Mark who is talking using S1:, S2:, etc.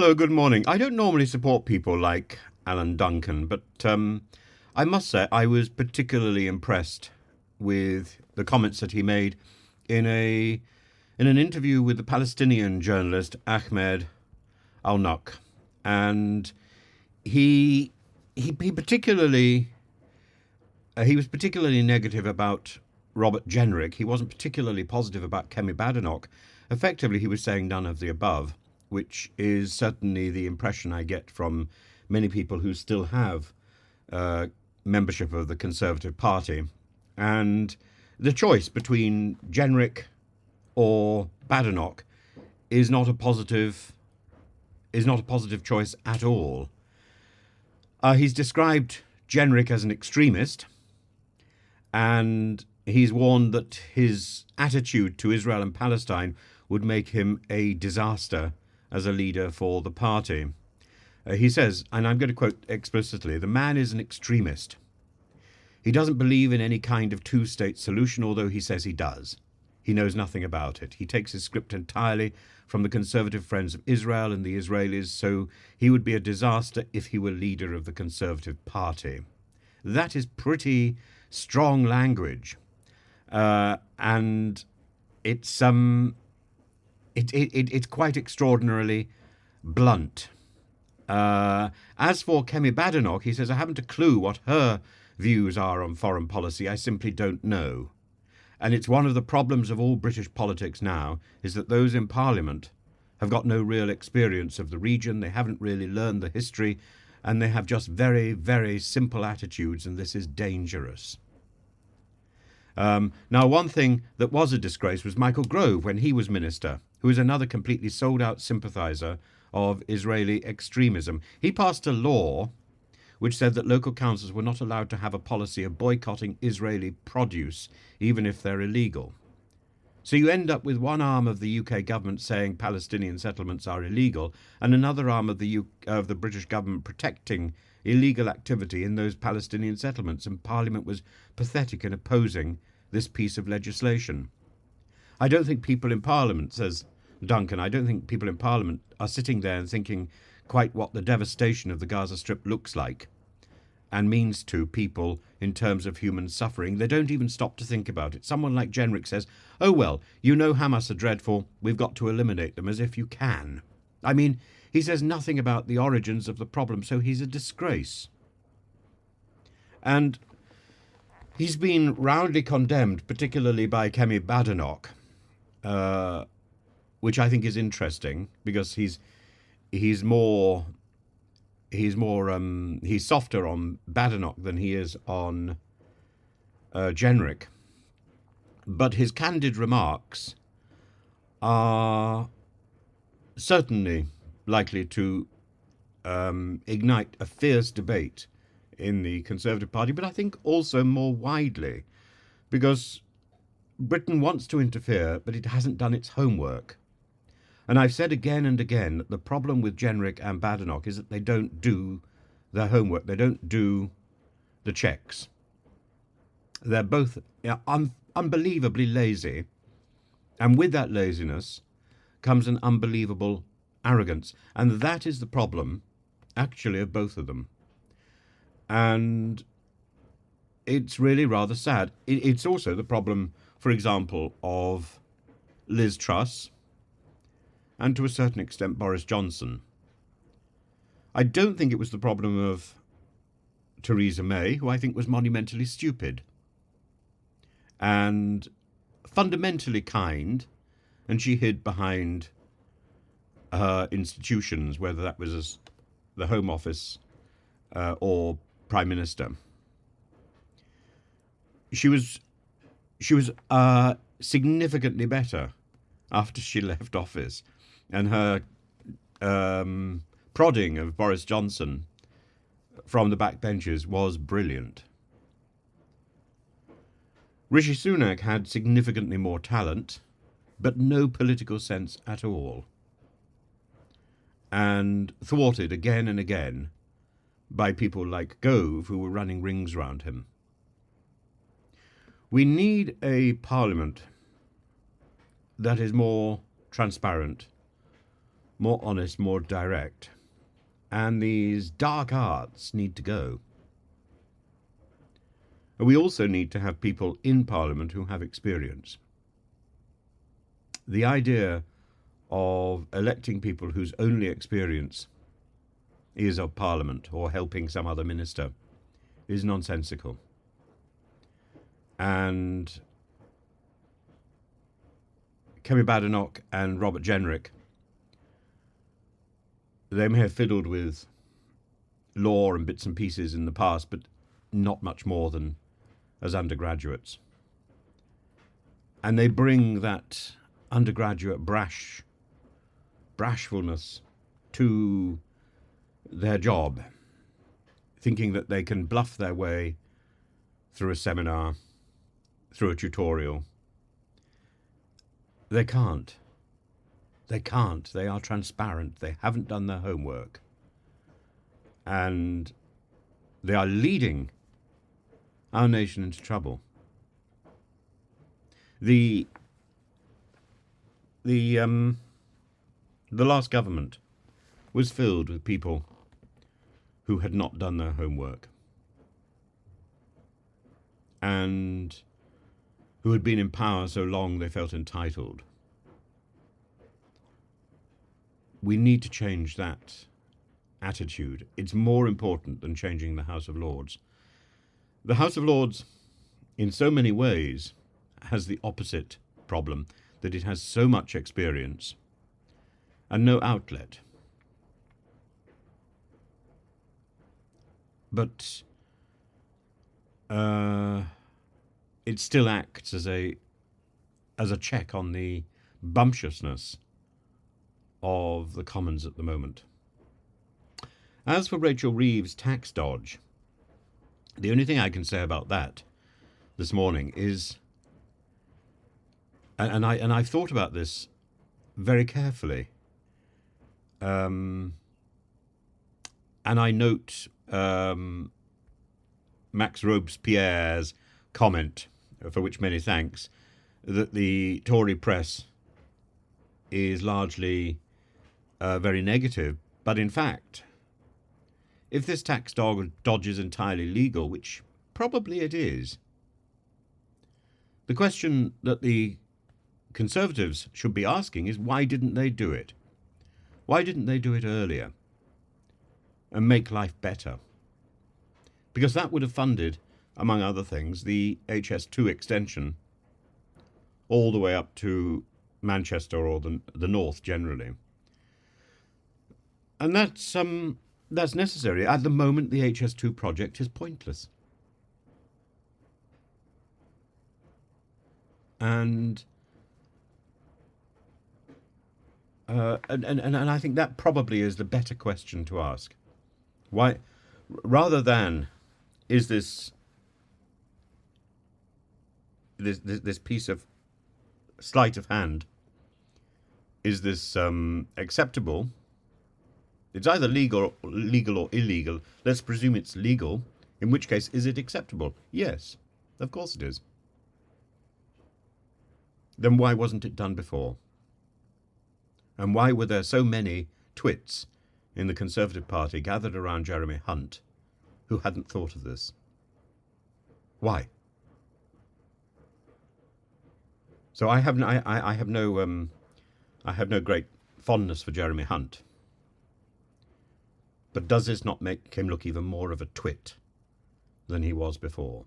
S1: Hello, good morning. I don't normally support people like Alan Duncan, but I must say I was particularly impressed with the comments that he made in an interview with the Palestinian journalist Ahmed Al-Nock, and he he particularly he was particularly negative about Robert Jenrick. He wasn't particularly positive about Kemi Badenoch. Effectively, he was saying none of the above, which is certainly the impression I get from many people who still have uh, membership of the Conservative Party. And the choice between Jenrick or Badenoch is not a positive is not a positive choice at all. He's described Jenrick as an extremist, and he's warned that his attitude to Israel and Palestine would make him a disaster as a leader for the party. He says, and I'm going to quote explicitly, the man is an extremist. He doesn't believe in any kind of two-state solution, although he says he does. He knows nothing about it. He takes his script entirely from the Conservative Friends of Israel and the Israelis, so he would be a disaster if he were leader of the Conservative Party. That is pretty strong language, and it's it's quite extraordinarily blunt. As for Kemi Badenoch, he says, I haven't a clue what her views are on foreign policy. I simply don't know. And it's one of the problems of all British politics now, is that those in Parliament have got no real experience of the region, they haven't really learned the history, and they have just very, very simple attitudes, and this is dangerous. Now, one thing that was a disgrace was Michael Gove when he was minister, who is another completely sold-out sympathiser of Israeli extremism. He passed a law which said that local councils were not allowed to have a policy of boycotting Israeli produce, even if they're illegal. So you end up with one arm of the UK government saying Palestinian settlements are illegal, and another arm of the British government protecting illegal activity in those Palestinian settlements, and Parliament was pathetic in opposing this piece of legislation. I don't think people in Parliament, says Duncan, I don't think people in Parliament are sitting there and thinking quite what the devastation of the Gaza Strip looks like and means to people in terms of human suffering. They don't even stop to think about it. Someone like Jenrick says, oh well, you know Hamas are dreadful, we've got to eliminate them, as if you can. I mean, he says nothing about the origins of the problem, so he's a disgrace. And he's been roundly condemned, particularly by Kemi Badenoch, which I think is interesting because he's softer on Badenoch than he is on Jenrick, but his candid remarks are certainly likely to ignite a fierce debate in the Conservative Party, but I think also more widely, because Britain wants to interfere, but it hasn't done its homework. And I've said again and again that the problem with Jenrick and Badenoch is that they don't do their homework. They don't do the checks. They're both unbelievably lazy. And with that laziness comes an unbelievable arrogance. And that is the problem, actually, of both of them. And it's really rather sad. It's also the problem, for example, of Liz Truss, and to a certain extent Boris Johnson. I don't think it was the problem of Theresa May, who I think was monumentally stupid and fundamentally kind, and she hid behind her institutions, whether that was the Home Office or Prime Minister. She was significantly better after she left office, and her prodding of Boris Johnson from the backbenches was brilliant. Rishi Sunak had significantly more talent, but no political sense at all, and thwarted again and again by people like Gove, who were running rings round him. We need a parliament that is more transparent, more honest, more direct. And these dark arts need to go. And we also need to have people in Parliament who have experience. The idea of electing people whose only experience is of Parliament or helping some other minister is nonsensical. And Kemi Badenoch and Robert Jenrick, they may have fiddled with law and bits and pieces in the past, but not much more than as undergraduates. And they bring that undergraduate brashfulness to their job, thinking that they can bluff their way through a seminar, through a tutorial. They can't. They can't. They are transparent. They haven't done their homework. And they are leading our nation into trouble. The last government was filled with people who had not done their homework and who had been in power so long they felt entitled. We need to change that attitude. It's more important than changing the House of Lords. The House of Lords, in so many ways, has the opposite problem, that it has so much experience and no outlet. But it still acts as a check on the bumptiousness of the Commons at the moment. As for Rachel Reeve's tax dodge, the only thing I can say about that this morning is, and I've thought about this very carefully, and I note Max Robespierre's comment, for which many thanks, that the Tory press is largely very negative. But in fact, if this tax dodge is entirely legal, which probably it is, the question that the Conservatives should be asking is, why didn't they do it? Why didn't they do it earlier and make life better? Because that would have funded, among other things, the HS2 extension all the way up to Manchester or the north generally. And that's necessary. At the moment, the HS2 project is pointless. And I think that probably is the better question to ask. Why, rather than, is this piece of sleight of hand, is this acceptable? It's either legal or illegal. Let's presume it's legal, in which case, is it acceptable? Yes, of course it is. Then why wasn't it done before? And why were there so many twits in the Conservative Party gathered around Jeremy Hunt who hadn't thought of this? Why? So I have no great fondness for Jeremy Hunt. But does this not make him look even more of a twit than he was before?